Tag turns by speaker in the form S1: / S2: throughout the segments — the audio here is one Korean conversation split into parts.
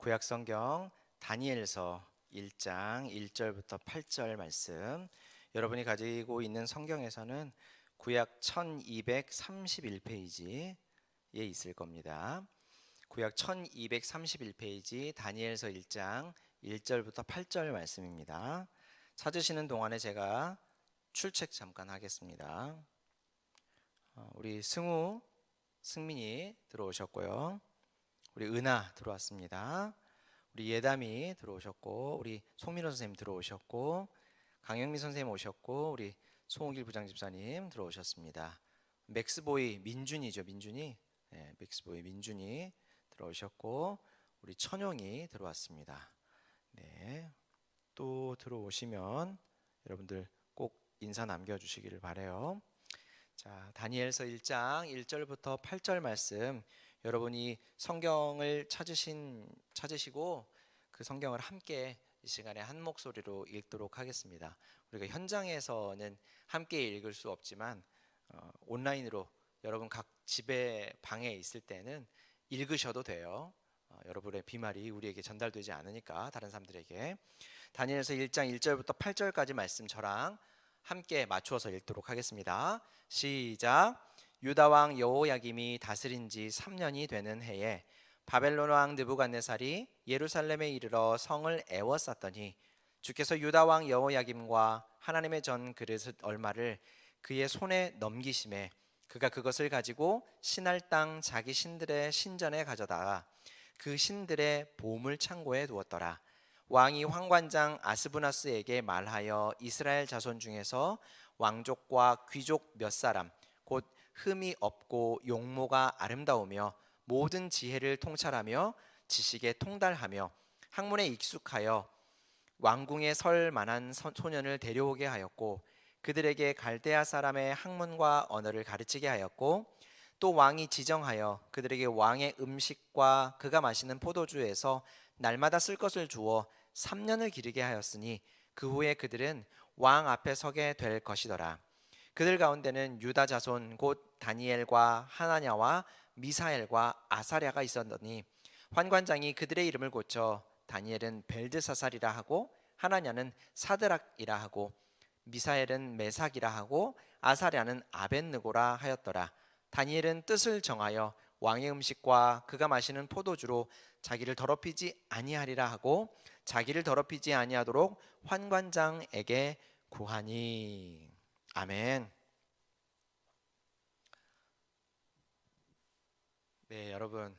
S1: 구약성경 다니엘서 1장 1절부터 8절 말씀, 여러분이 가지고 있는 성경에서는 구약 1231페이지에 있을 겁니다. 구약 1231페이지 다니엘서 1장 1절부터 8절 말씀입니다. 찾으시는 동안에 제가 출첵 잠깐 하겠습니다. 우리 승민이 들어오셨고요. 우리 은하 들어왔습니다. 우리 예담이 들어오셨고, 우리 송민호 선생님 들어오셨고, 강영미 선생님 오셨고, 우리 송옥일 부장집사님 들어오셨습니다. 맥스보이 민준이죠, 민준이. 네, 맥스보이 민준이 들어오셨고, 우리 천용이 들어왔습니다. 네, 또 들어오시면 여러분들 꼭 인사 남겨주시기를 바라요. 자, 다니엘서 1장 1절부터 8절 말씀, 여러분이 성경을 찾으시고 그 성경을 함께 이 시간에 한 목소리로 읽도록 하겠습니다. 우리가 현장에서는 함께 읽을 수 없지만 온라인으로 여러분 각 집에 방에 있을 때는 읽으셔도 돼요. 여러분의 비말이 우리에게 전달되지 않으니까 다른 사람들에게. 다니엘서 1장 1절부터 8절까지 말씀 저랑 함께 맞추어서 읽도록 하겠습니다. 시작. 유다 왕 여호야김이 다스린 지 3년이 되는 해에 바벨론 왕 느부갓네살이 예루살렘에 이르러 성을 에워쌌더니 주께서 유다 왕 여호야김과 하나님의 전 그릇 얼마를 그의 손에 넘기심에 그가 그것을 가지고 신할 땅 자기 신들의 신전에 가져다가 그 신들의 보물 창고에 두었더라. 왕이 황관장 아스부나스에게 말하여 이스라엘 자손 중에서 왕족과 귀족 몇 사람 곧 흠이 없고 용모가 아름다우며 모든 지혜를 통찰하며 지식에 통달하며 학문에 익숙하여 왕궁에 설 만한 소년을 데려오게 하였고 그들에게 갈대아 사람의 학문과 언어를 가르치게 하였고 또 왕이 지정하여 그들에게 왕의 음식과 그가 마시는 포도주에서 날마다 쓸 것을 주어 3년을 기르게 하였으니 그 후에 그들은 왕 앞에 서게 될 것이더라. 그들 가운데는 유다 자손 곧 다니엘과 하나냐와 미사엘과 아사랴가 있었더니 환관장이 그들의 이름을 고쳐 다니엘은 벨드사살이라 하고 하나냐는 사드락이라 하고 미사엘은 메삭이라 하고 아사랴는 아벳느고라 하였더라. 다니엘은 뜻을 정하여 왕의 음식과 그가 마시는 포도주로 자기를 더럽히지 아니하리라 하고 자기를 더럽히지 아니하도록 환관장에게 구하니. 아멘. 네, 여러분,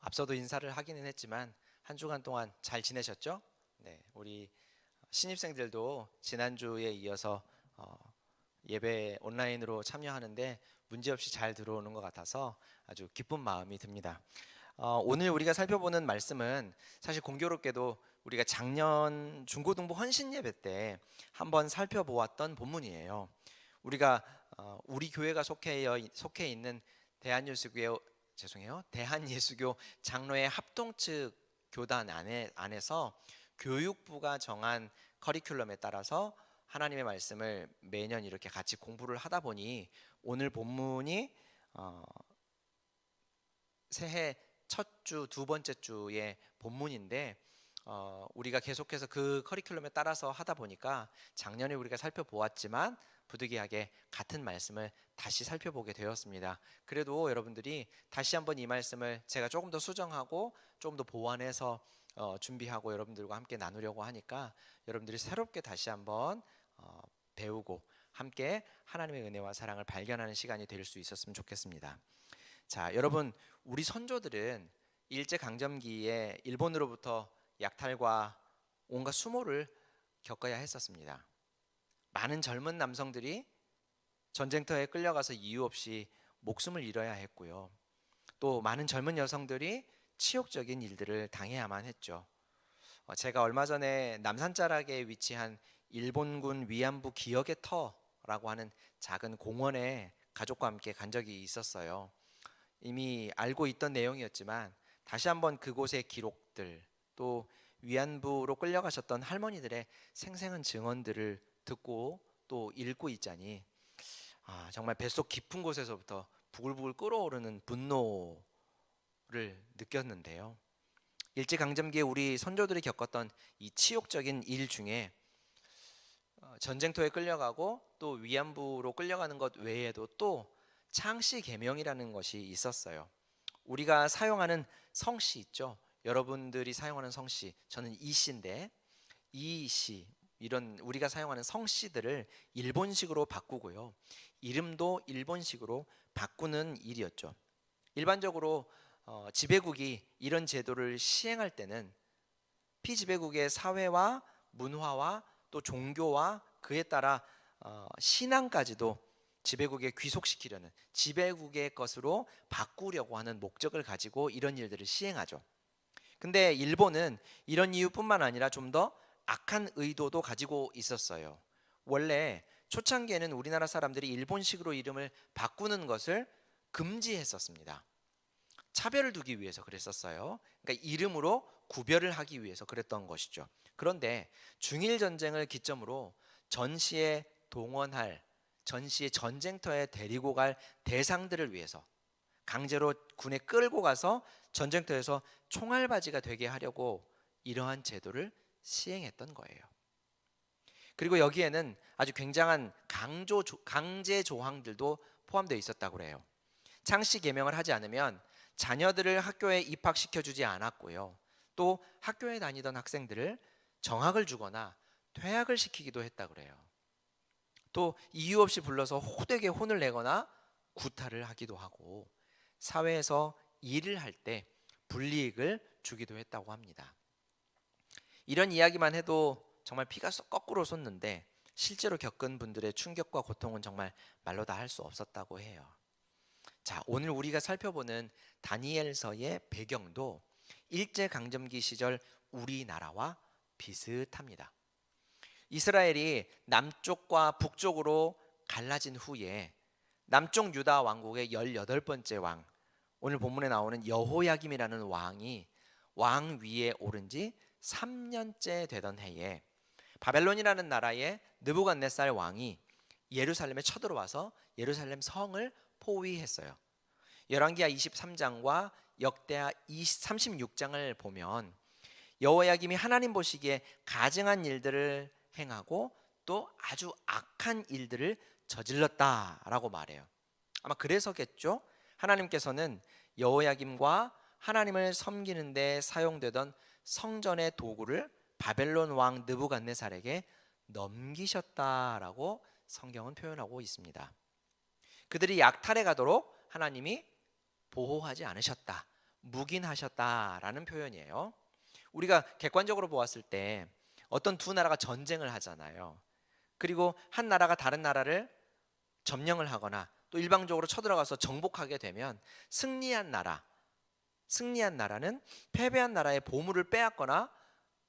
S1: 앞서도 인사를 하기는 했지만 한 주간 동안 잘 지내셨죠? 네, 우리 신입생들도 지난주에 이어서 예배 온라인으로 참여하는데 문제없이 잘 들어오는 것 같아서 아주 기쁜 마음이 듭니다. 오늘 우리가 살펴보는 말씀은 사실 공교롭게도 우리가 작년 중고등부 헌신 예배 때 한번 살펴보았던 본문이에요. 우리가 우리 교회가 속해 있는 대한예수교 장로회 합동측 교단 안에서 교육부가 정한 커리큘럼에 따라서 하나님의 말씀을 매년 이렇게 같이 공부를 하다 보니 오늘 본문이 새해 첫 주 두 번째 주의 본문인데 우리가 계속해서 그 커리큘럼에 따라서 하다 보니까 작년에 우리가 살펴보았지만 부득이하게 같은 말씀을 다시 살펴보게 되었습니다. 그래도 여러분들이 다시 한번 이 말씀을 제가 조금 더 수정하고 조금 더 보완해서 준비하고 여러분들과 함께 나누려고 하니까 여러분들이 새롭게 다시 한번 배우고 함께 하나님의 은혜와 사랑을 발견하는 시간이 될 수 있었으면 좋겠습니다. 자, 여러분, 우리 선조들은 일제강점기에 일본으로부터 약탈과 온갖 수모를 겪어야 했었습니다. 많은 젊은 남성들이 전쟁터에 끌려가서 이유 없이 목숨을 잃어야 했고요. 또 많은 젊은 여성들이 치욕적인 일들을 당해야만 했죠. 제가 얼마 전에 남산자락에 위치한 일본군 위안부 기억의 터라고 하는 작은 공원에 가족과 함께 간 적이 있었어요. 이미 알고 있던 내용이었지만 다시 한번 그곳의 기록들, 또 위안부로 끌려가셨던 할머니들의 생생한 증언들을 듣고 또 읽고 있자니 정말 뱃속 깊은 곳에서부터 부글부글 끓어오르는 분노를 느꼈는데요. 일제강점기에 우리 선조들이 겪었던 이 치욕적인 일 중에 전쟁터에 끌려가고 또 위안부로 끌려가는 것 외에도 또 창씨 계명이라는 것이 있었어요. 우리가 사용하는 성씨 있죠. 여러분들이 사용하는 성씨, 저는 이씨인데 이씨, 이런 우리가 사용하는 성씨들을 일본식으로 바꾸고요. 이름도 일본식으로 바꾸는 일이었죠. 일반적으로 지배국이 이런 제도를 시행할 때는 피지배국의 사회와 문화와 또 종교와 그에 따라 신앙까지도 지배국에 귀속시키려는, 지배국의 것으로 바꾸려고 하는 목적을 가지고 이런 일들을 시행하죠. 근데 일본은 이런 이유뿐만 아니라 좀 더 악한 의도도 가지고 있었어요. 원래 초창기에는 우리나라 사람들이 일본식으로 이름을 바꾸는 것을 금지했었습니다. 차별을 두기 위해서 그랬었어요. 그러니까 이름으로 구별을 하기 위해서 그랬던 것이죠. 그런데 중일 전쟁을 기점으로 전시에 동원할, 전시의 전쟁터에 데리고 갈 대상들을 위해서 강제로 군에 끌고 가서 전쟁터에서 총알바지가 되게 하려고 이러한 제도를 시행했던 거예요. 그리고 여기에는 아주 굉장한 강제 조항들도 포함되어 있었다고 그래요. 창씨 계명을 하지 않으면 자녀들을 학교에 입학시켜주지 않았고요. 또 학교에 다니던 학생들을 정학을 주거나 퇴학을 시키기도 했다고 그래요. 또 이유 없이 불러서 호되게 혼을 내거나 구타를 하기도 하고 사회에서 일을 할 때 불이익을 주기도 했다고 합니다. 이런 이야기만 해도 정말 피가 거꾸로 솟는데 실제로 겪은 분들의 충격과 고통은 정말 말로 다 할 수 없었다고 해요. 자, 오늘 우리가 살펴보는 다니엘서의 배경도 일제강점기 시절 우리나라와 비슷합니다. 이스라엘이 남쪽과 북쪽으로 갈라진 후에 남쪽 유다 왕국의 18번째 왕, 오늘 본문에 나오는 여호야김이라는 왕이 왕 위에 오른 지 3년째 되던 해에 바벨론이라는 나라의 느부갓네살 왕이 예루살렘에 쳐들어와서 예루살렘 성을 포위했어요. 열왕기하 23장과 역대하 36장을 보면 여호야김이 하나님 보시기에 가증한 일들을 행하고 또 아주 악한 일들을 저질렀다라고 말해요. 아마 그래서겠죠. 하나님께서는 여호야김과 하나님을 섬기는 데 사용되던 성전의 도구를 바벨론 왕 느부갓네살에게 넘기셨다라고 성경은 표현하고 있습니다. 그들이 약탈해 가도록 하나님이 보호하지 않으셨다, 묵인하셨다라는 표현이에요. 우리가 객관적으로 보았을 때 어떤 두 나라가 전쟁을 하잖아요. 그리고 한 나라가 다른 나라를 점령을 하거나 또 일방적으로 쳐들어가서 정복하게 되면 승리한 나라는 패배한 나라의 보물을 빼앗거나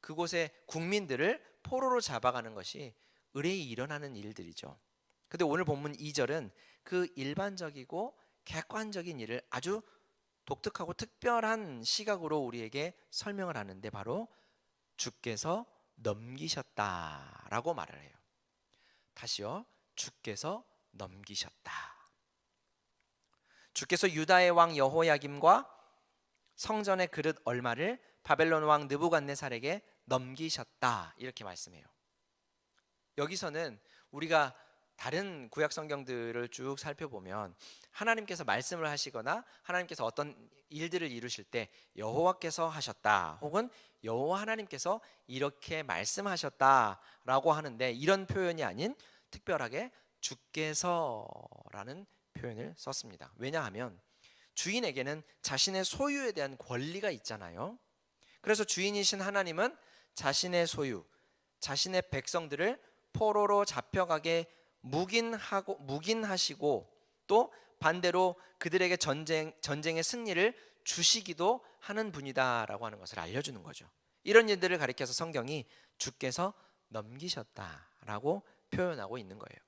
S1: 그곳의 국민들을 포로로 잡아가는 것이 의례히 일어나는 일들이죠. 근데 오늘 본문 2절은 그 일반적이고 객관적인 일을 아주 독특하고 특별한 시각으로 우리에게 설명을 하는데 바로 주께서 넘기셨다라고 말을 해요. 다시요. 주께서 넘기셨다. 주께서 유다의 왕 여호야김과 성전의 그릇 얼마를 바벨론 왕 느부갓네살에게 넘기셨다, 이렇게 말씀해요. 여기서는 우리가 다른 구약 성경들을 쭉 살펴보면 하나님께서 말씀을 하시거나 하나님께서 어떤 일들을 이루실 때 여호와께서 하셨다 혹은 여호와 하나님께서 이렇게 말씀하셨다라고 하는데, 이런 표현이 아닌 특별하게 주께서라는 표현을 썼습니다. 왜냐하면 주인에게는 자신의 소유에 대한 권리가 있잖아요. 그래서 주인이신 하나님은 자신의 소유, 자신의 백성들을 포로로 잡혀가게 묵인하시고 또 반대로 그들에게 전쟁의 승리를 주시기도 하는 분이다라고 하는 것을 알려주는 거죠. 이런 일들을 가리켜서 성경이 주께서 넘기셨다라고 표현하고 있는 거예요.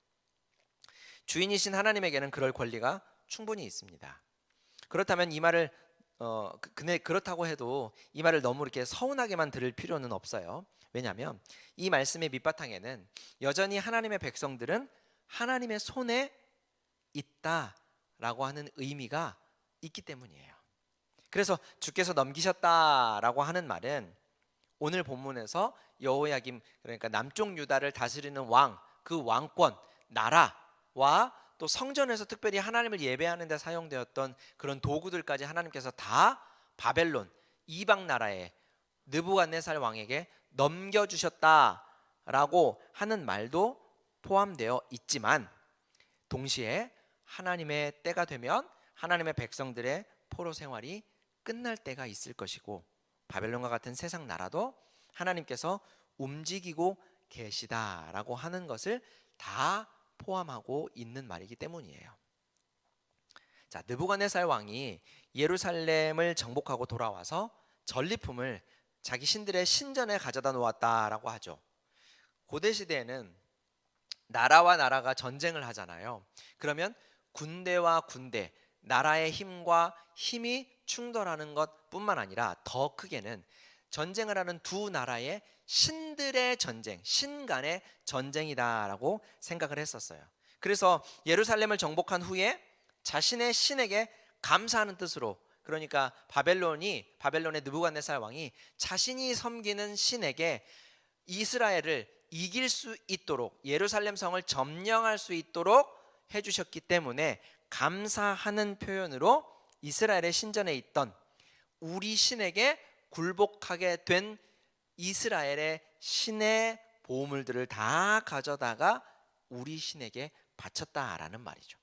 S1: 주인이신 하나님에게는 그럴 권리가 충분히 있습니다. 그렇다면 이 말을 근데 그렇다고 해도 이 말을 너무 이렇게 서운하게만 들을 필요는 없어요. 왜냐하면 이 말씀의 밑바탕에는 여전히 하나님의 백성들은 하나님의 손에 있다라고 하는 의미가 있기 때문이에요. 그래서 주께서 넘기셨다라고 하는 말은 오늘 본문에서 여호야김, 그러니까 남쪽 유다를 다스리는 왕, 그 왕권, 나라와 또 성전에서 특별히 하나님을 예배하는 데 사용되었던 그런 도구들까지 하나님께서 다 바벨론, 이방 나라에 느부갓네살 왕에게 넘겨주셨다라고 하는 말도 포함되어 있지만, 동시에 하나님의 때가 되면 하나님의 백성들의 포로 생활이 끝날 때가 있을 것이고, 바벨론과 같은 세상 나라도 하나님께서 움직이고 계시다라고 하는 것을 다 포함하고 있는 말이기 때문이에요. 자, 느부갓네살 왕이 예루살렘을 정복하고 돌아와서 전리품을 자기 신들의 신전에 가져다 놓았다라고 하죠. 고대 시대에는 나라와 나라가 전쟁을 하잖아요. 그러면 군대와 군대, 나라의 힘과 힘이 충돌하는 것뿐만 아니라 더 크게는 전쟁을 하는 두 나라의 신들의 전쟁, 신 간의 전쟁이다라고 생각을 했었어요. 그래서 예루살렘을 정복한 후에 자신의 신에게 감사하는 뜻으로, 그러니까 바벨론의 느부갓네살 왕이 자신이 섬기는 신에게 이스라엘을 이길 수 있도록, 예루살렘 성을 점령할 수 있도록 해주셨기 때문에 감사하는 표현으로 이스라엘의 신전에 있던 우리 신에게 굴복하게 된 이스라엘의 신의 보물들을 다 가져다가 우리 신에게 바쳤다라는 말이죠.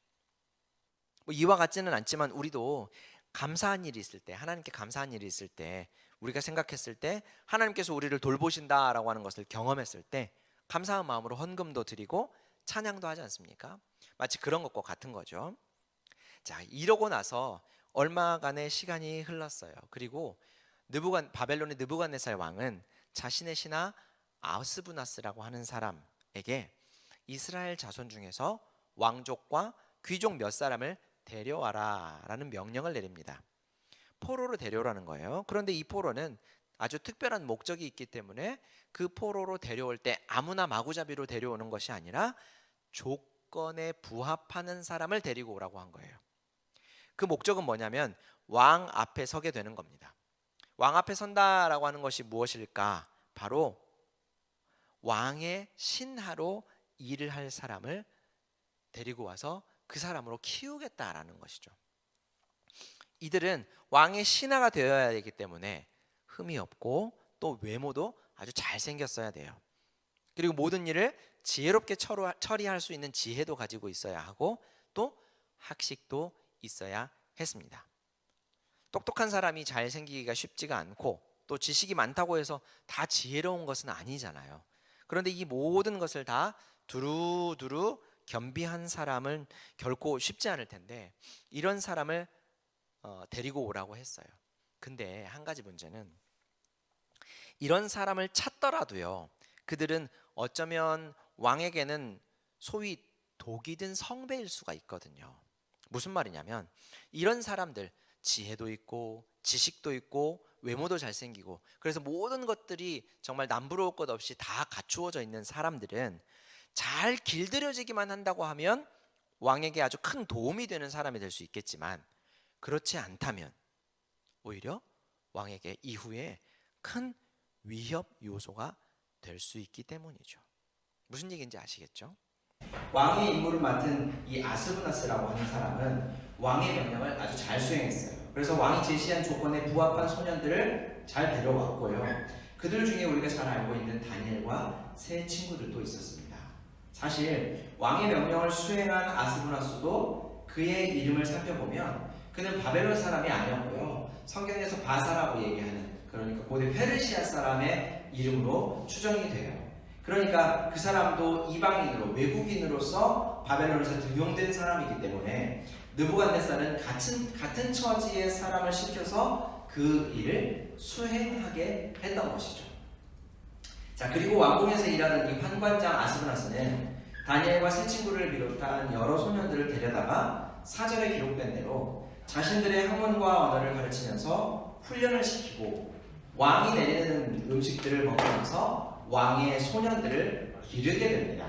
S1: 이와 같지는 않지만 우리도 감사한 일이 있을 때, 하나님께 감사한 일이 있을 때, 우리가 생각했을 때 하나님께서 우리를 돌보신다라고 하는 것을 경험했을 때 감사한 마음으로 헌금도 드리고 찬양도 하지 않습니까? 마치 그런 것과 같은 거죠. 자, 이러고 나서 얼마간의 시간이 흘렀어요. 그리고 바벨론의 느부갓네살 왕은 자신의 신하 아스부나스라고 하는 사람에게 이스라엘 자손 중에서 왕족과 귀족 몇 사람을 데려와라 라는 명령을 내립니다. 포로로 데려오라는 거예요. 그런데 이 포로는 아주 특별한 목적이 있기 때문에 그 포로로 데려올 때 아무나 마구잡이로 데려오는 것이 아니라 조건에 부합하는 사람을 데리고 오라고 한 거예요. 그 목적은 뭐냐면 왕 앞에 서게 되는 겁니다. 왕 앞에 선다라고 하는 것이 무엇일까? 바로 왕의 신하로 일을 할 사람을 데리고 와서 그 사람으로 키우겠다라는 것이죠. 이들은 왕의 신하가 되어야 되기 때문에 흠이 없고 또 외모도 아주 잘생겼어야 돼요. 그리고 모든 일을 지혜롭게 처리할 수 있는 지혜도 가지고 있어야 하고 또 학식도 있어야 했습니다. 똑똑한 사람이 잘생기기가 쉽지가 않고 또 지식이 많다고 해서 다 지혜로운 것은 아니잖아요. 그런데 이 모든 것을 다 두루두루 겸비한 사람은 결코 쉽지 않을 텐데 이런 사람을 데리고 오라고 했어요. 근데 한 가지 문제는 이런 사람을 찾더라도요, 그들은 어쩌면 왕에게는 소위 독이 든 성배일 수가 있거든요. 무슨 말이냐면 이런 사람들, 지혜도 있고 지식도 있고 외모도 잘생기고 그래서 모든 것들이 정말 남부러울 것 없이 다 갖추어져 있는 사람들은 잘 길들여지기만 한다고 하면 왕에게 아주 큰 도움이 되는 사람이 될 수 있겠지만 그렇지 않다면 오히려 왕에게 이후에 큰 위협 요소가 될 수 있기 때문이죠. 무슨 얘기인지 아시겠죠? 왕의 임무를 맡은 이 아스부나스라고 하는 사람은 왕의 명령을 아주 잘 수행했어요. 그래서 왕이 제시한 조건에 부합한 소년들을 잘 데려왔고요. 그들 중에 우리가 잘 알고 있는 다니엘과 세 친구들도 있었습니다. 사실 왕의 명령을 수행한 아스부나스도 그의 이름을 살펴보면 그는 바벨론 사람이 아니었고요. 성경에서 바사라고 얘기하는, 그러니까 고대 페르시아 사람의 이름으로 추정이 돼요. 그러니까 그 사람도 이방인으로, 외국인으로서 바벨론에서 등용된 사람이기 때문에 느부갓네살은 같은 처지의 사람을 시켜서 그 일을 수행하게 했던 것이죠. 자, 그리고 왕궁에서 일하는 이 환관장 아스부나스는 다니엘과 세 친구를 비롯한 여러 소년들을 데려다가 사절에 기록된 대로 자신들의 학문과 언어를 가르치면서 훈련을 시키고 왕이 내리는 음식들을 먹으면서 왕의 소년들을 기르게 됩니다.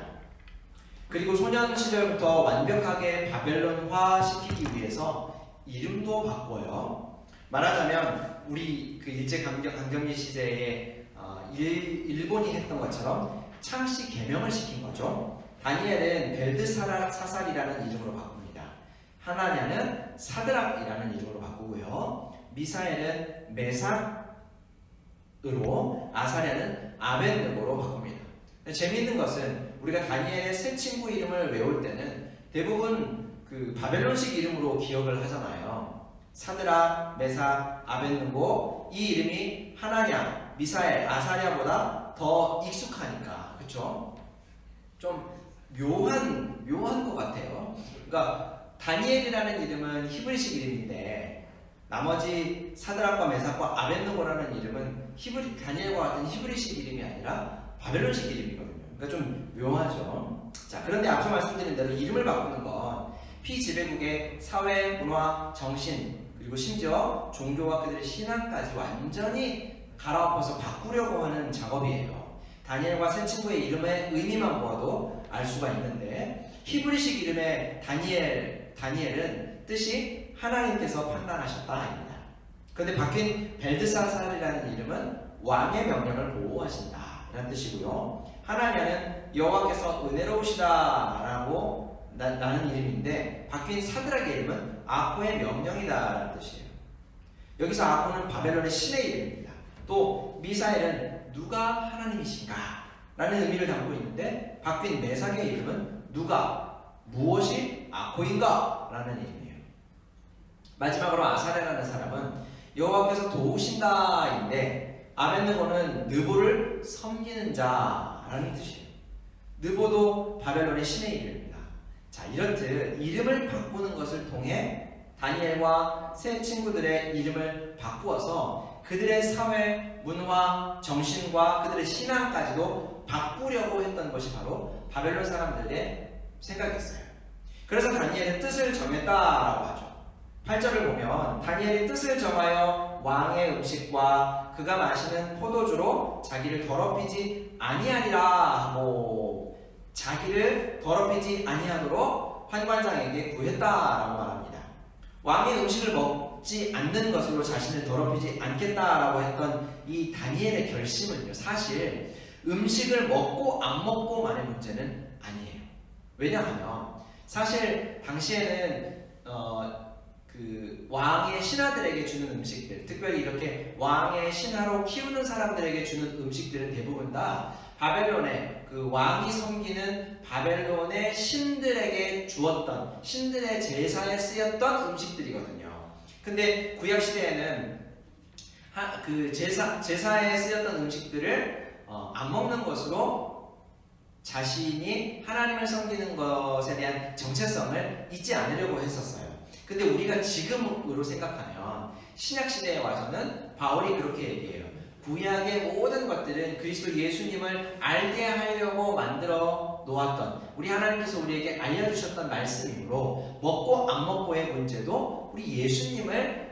S1: 그리고 소년 시절부터 완벽하게 바벨론화 시키기 위해서 이름도 바꿔요. 말하자면 우리 그 일제강점기 시대에 일본이 했던 것처럼 창씨 개명을 시킨 거죠. 다니엘은 벨드사살이라는 이름으로 바꿉니다. 하나냐는 사드락이라는 이름으로 바꾸고요. 미사엘은 메삭으로, 아사랴는 아벳느고로 바꿉니다. 재미있는 것은 우리가 다니엘의 세 친구 이름을 외울 때는 대부분 그 바벨론식 이름으로 기억을 하잖아요. 사드락, 메삭, 아벳느고, 이 이름이 하나냐, 미사엘, 아사랴보다 더 익숙하니까, 그렇죠? 좀 묘한 것 같아요. 그러니까 다니엘이라는 이름은 히브리식 이름인데 나머지 사드락과 메삭과 아벳느고라는 이름은 다니엘과 같은 히브리식 이름이 아니라 바벨론식 이름이거든요. 그러니까 좀 묘하죠. 자, 그런데 앞서 말씀드린 대로 이름을 바꾸는 건 피지배국의 사회, 문화, 정신, 그리고 심지어 종교와 그들의 신앙까지 완전히 갈아엎어서 바꾸려고 하는 작업이에요. 다니엘과 세 친구의 이름의 의미만 보아도 알 수가 있는데, 히브리식 이름의 다니엘은 뜻이 하나님께서 판단하셨다입니다. 그런데 바뀐 벨드사살이라는 이름은 왕의 명령을 보호하신다 라는 뜻이고요. 하나냐는 여호와께서 은혜로우시다라고 라는 이름인데, 바뀐 사드락의 이름은 아코의 명령이다 라는 뜻이에요. 여기서 아코는 바벨론의 신의 이름입니다. 또 미사엘은 누가 하나님이신가 라는 의미를 담고 있는데, 바뀐 메삭의 이름은 누가, 무엇이 아코인가 라는 이름이에요. 마지막으로 아사랴라는 사람은 여호와께서 도우신다인데, 아벳느고는 느보를 섬기는 자라는 뜻이에요. 느보도 바벨론의 신의 이름입니다. 자, 이렇듯 이름을 바꾸는 것을 통해 다니엘과 세 친구들의 이름을 바꾸어서 그들의 사회, 문화, 정신과 그들의 신앙까지도 바꾸려고 했던 것이 바로 바벨론 사람들의 생각이었어요. 그래서 다니엘은 뜻을 정했다라고 하죠. 8절을 보면 다니엘이 뜻을 정하여 왕의 음식과 그가 마시는 포도주로 자기를 더럽히지 아니하리라 하고, 자기를 더럽히지 아니하도록 환관장에게 구했다라고 말합니다. 왕의 음식을 먹지 않는 것으로 자신을 더럽히지 않겠다라고 했던 이 다니엘의 결심은요, 사실 음식을 먹고 안 먹고만의 문제는 아니에요. 왜냐하면 사실 당시에는 그 왕의 신하들에게 주는 음식들, 특별히 이렇게 왕의 신하로 키우는 사람들에게 주는 음식들은 대부분 다 바벨론의 그 왕이 섬기는 바벨론의 신들에게 주었던, 신들의 제사에 쓰였던 음식들이거든요. 근데 구약 시대에는 그 제사에 쓰였던 음식들을 안 먹는 것으로 자신이 하나님을 섬기는 것에 대한 정체성을 잊지 않으려고 했었어요. 근데 우리가 지금으로 생각하면 신약 시대에 와서는 바울이 그렇게 얘기해요. 구약의 모든 것들은 그리스도 예수님을 알게 하려고 만들어 놓았던, 우리 하나님께서 우리에게 알려주셨던 말씀이므로 먹고 안 먹고의 문제도 우리 예수님을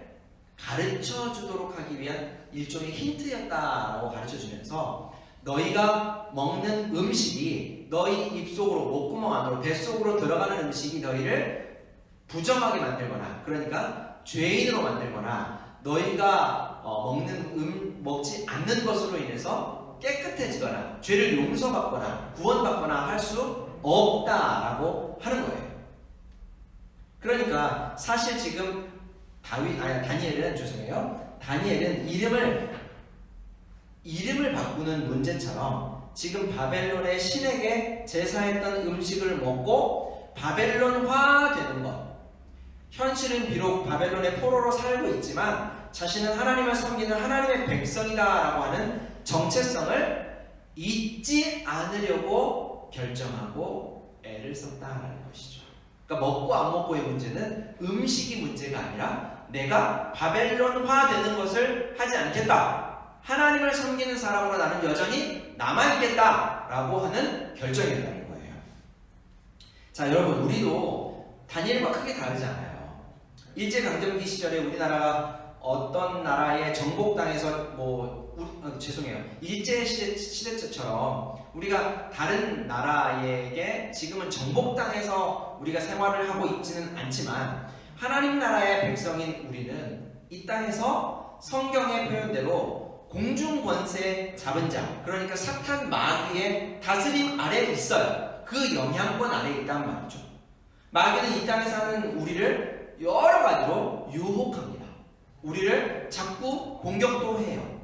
S1: 가르쳐 주도록 하기 위한 일종의 힌트였다라고 가르쳐 주면서, 너희가 먹는 음식이 너희 입속으로, 목구멍 안으로, 뱃속으로 들어가는 음식이 너희를 부정하게 만들거나, 그러니까 죄인으로 만들거나, 너희가 먹지 않는 것으로 인해서 깨끗해지거나 죄를 용서받거나 구원받거나 할 수 없다라고 하는 거예요. 그러니까 사실 지금 다니엘은 이름을 바꾸는 문제처럼 지금 바벨론의 신에게 제사했던 음식을 먹고 바벨론화 되는 것, 현실은 비록 바벨론의 포로로 살고 있지만 자신은 하나님을 섬기는 하나님의 백성이다라고 하는 정체성을 잊지 않으려고 결정하고 애를 썼다라는 것이죠. 그러니까 먹고 안 먹고의 문제는 음식이 문제가 아니라 내가 바벨론화 되는 것을 하지 않겠다, 하나님을 섬기는 사람으로 나는 여전히 남아있겠다라고 하는 결정이라는 거예요. 자, 여러분, 우리도 다니엘과 크게 다르지 않아요. 일제강점기 시절에 우리나라가 어떤 나라의 정복당해서 일제 시대처럼 우리가 다른 나라에게 지금은 정복당해서 우리가 생활을 하고 있지는 않지만, 하나님 나라의 백성인 우리는 이 땅에서 성경의 표현대로 공중 권세 잡은 자, 그러니까 사탄 마귀의 다스림 아래에 있어요. 그 영향권 아래에 있단 말이죠. 마귀는 이 땅에 사는 우리를 여러 가지로 유혹합니다. 우리를 자꾸 공격도 해요.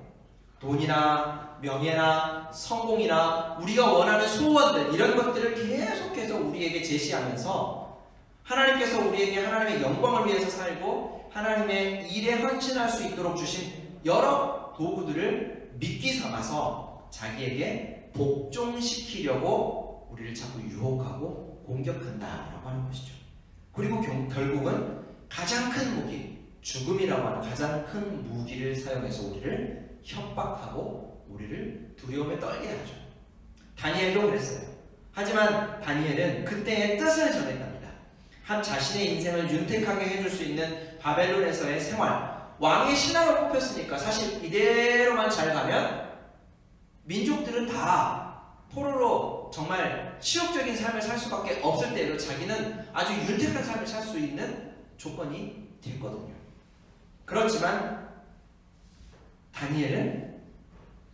S1: 돈이나 명예나 성공이나 우리가 원하는 소원들, 이런 것들을 계속해서 우리에게 제시하면서 하나님께서 우리에게 하나님의 영광을 위해서 살고 하나님의 일에 헌신할 수 있도록 주신 여러 도구들을 미끼 삼아서 자기에게 복종시키려고 우리를 자꾸 유혹하고 공격한다라고 하는 것이죠. 그리고 결국은 가장 큰 무기, 죽음이라고 하는 가장 큰 무기를 사용해서 우리를 협박하고 우리를 두려움에 떨게 하죠. 다니엘도 그랬어요. 하지만 다니엘은 그때의 뜻을 전했답니다. 한 자신의 인생을 윤택하게 해줄 수 있는 바벨론에서의 생활, 왕의 신하로 뽑혔으니까 사실 이대로만 잘 가면 민족들은 다 포로로 정말 치욕적인 삶을 살 수밖에 없을 때에도 자기는 아주 윤택한 삶을 살 수 있는 조건이 됐거든요. 그렇지만 다니엘은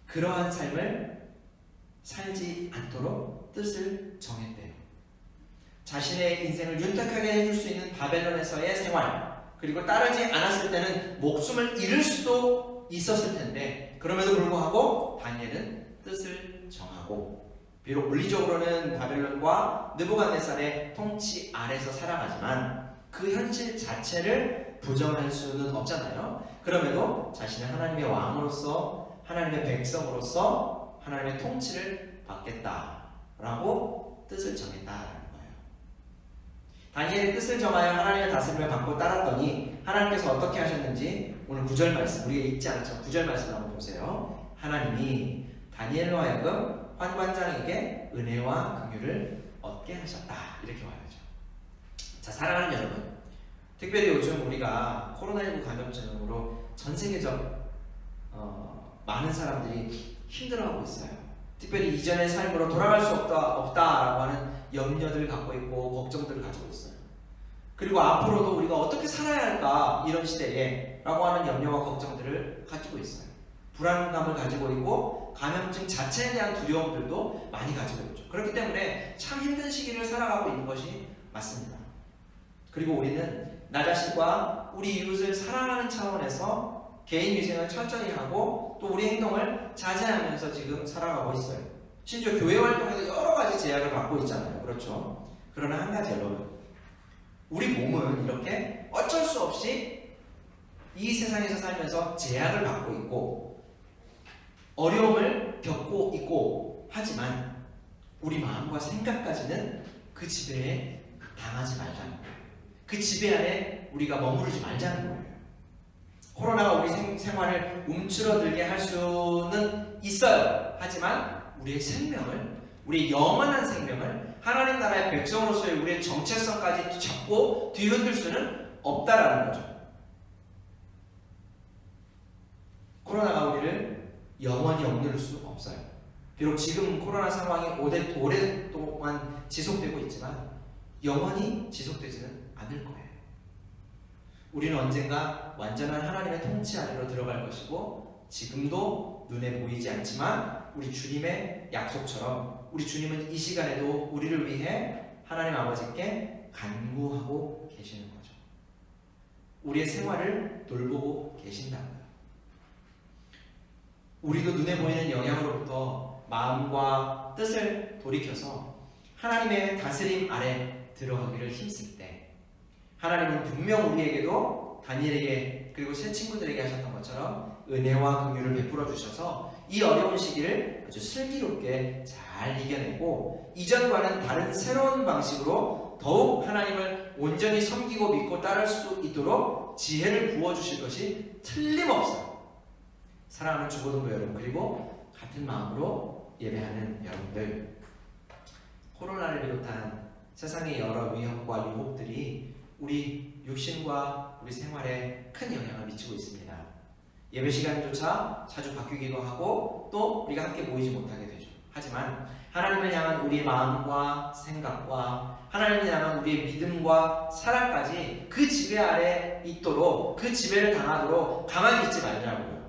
S1: 그러한 삶을 살지 않도록 뜻을 정했대요. 자신의 인생을 윤택하게 해줄 수 있는 바벨론에서의 생활, 그리고 따르지 않았을 때는 목숨을 잃을 수도 있었을 텐데, 그럼에도 불구하고 다니엘은 뜻을 정하고, 비록 물리적으로는 바벨론과 느부갓네살의 통치 아래서 살아가지만 그 현실 자체를 부정할 수는 없잖아요. 그럼에도 자신은 하나님의 왕으로서, 하나님의 백성으로서 하나님의 통치를 받겠다라고 뜻을 정했다라는 거예요. 다니엘의 뜻을 정하여 하나님의 다스림을 받고 따랐더니 하나님께서 어떻게 하셨는지 오늘 9절 말씀, 우리가 읽지 않았죠. 9절 말씀 한번 보세요. 하나님이 다니엘로 하여금 환관장에게 은혜와 긍휼을 얻게 하셨다. 이렇게 말하죠. 자, 사랑하는 여러분, 특별히 요즘 우리가 코로나19 감염증으로 전 세계적 많은 사람들이 힘들어하고 있어요. 특별히 이전의 삶으로 돌아갈 수 없다라고 하는 염려들 갖고 있고 걱정들을 가지고 있어요. 그리고 앞으로도 우리가 어떻게 살아야 할까, 이런 시대에 라고 하는 염려와 걱정들을 가지고 있어요. 불안감을 가지고 있고 감염증 자체에 대한 두려움들도 많이 가지고 있죠. 그렇기 때문에 참 힘든 시기를 살아가고 있는 것이 맞습니다. 그리고 우리는 나 자신과 우리 이웃을 사랑하는 차원에서 개인 위생을 철저히 하고 또 우리 행동을 자제하면서 지금 살아가고 있어요. 심지어 교회 활동에도 여러 가지 제약을 받고 있잖아요. 그렇죠? 그러나 한 가지 여러분, 우리 몸은 이렇게 어쩔 수 없이 이 세상에서 살면서 제약을 받고 있고 어려움을 겪고 있고 하지만 우리 마음과 생각까지는 그 지배에 당하지 말자는 거예요. 그 지배 안에 우리가 머무르지 말자는 거예요. 코로나가 우리 생활을 움츠러들게 할 수는 있어요. 하지만 우리의 생명을, 우리의 영원한 생명을 하나님 나라의 백성으로서의 우리의 정체성까지 잡고 뒤흔들 수는 없다라는 거죠. 코로나가 우리를 영원히 억누를 수 없어요. 비록 지금 코로나 상황이 오랫동안 지속되고 있지만 영원히 지속되지는 않을 거예요. 우리는 언젠가 완전한 하나님의 통치 아래로 들어갈 것이고 지금도 눈에 보이지 않지만 우리 주님의 약속처럼 우리 주님은 이 시간에도 우리를 위해 하나님 아버지께 간구하고 계시는 거죠. 우리의 생활을 돌보고 계신다고요. 우리도 눈에 보이는 영향으로부터 마음과 뜻을 돌이켜서 하나님의 다스림 아래 들어가기를 힘쓸 때 하나님은 분명 우리에게도 다니엘에게 그리고 새 친구들에게 하셨던 것처럼 은혜와 긍휼을 베풀어 주셔서 이 어려운 시기를 아주 슬기롭게 잘 이겨내고 이전과는 다른 새로운 방식으로 더욱 하나님을 온전히 섬기고 믿고 따를 수 있도록 지혜를 부어주실 것이 틀림없어요. 사랑하는 주보동부 여러분, 그리고 같은 마음으로 예배하는 여러분들, 코로나를 비롯한 세상의 여러 위험과 유혹들이 우리 육신과 우리 생활에 큰 영향을 미치고 있습니다. 예배 시간조차 자주 바뀌기도 하고 또 우리가 함께 모이지 못하게 되죠. 하지만 하나님을 향한 우리의 마음과 생각과 하나님을 향한 우리의 믿음과 사랑까지 그 지배 아래 있도록, 그 지배를 당하도록 가만히 있지 말자고요.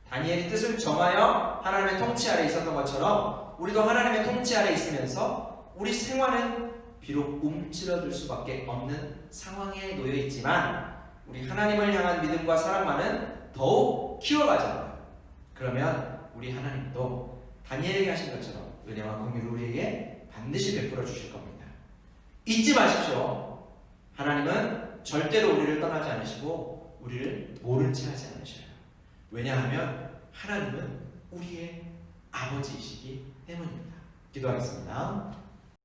S1: 다니엘이 뜻을 정하여 하나님의 통치 아래 있었던 것처럼 우리도 하나님의 통치 아래 있으면서 우리 생활은 비록 움츠러들 수밖에 없는 상황에 놓여 있지만 우리 하나님을 향한 믿음과 사랑만은 더욱 키워가자고요. 그러면 우리 하나님도 다니엘에게 하신 것처럼 은혜와 공유를 우리에게 반드시 베풀어 주실 겁니다. 잊지 마십시오. 하나님은 절대로 우리를 떠나지 않으시고 우리를 모른 채 하지 않으셔요. 왜냐하면 하나님은 우리의 아버지이시기 때문입니다. 기도하겠습니다.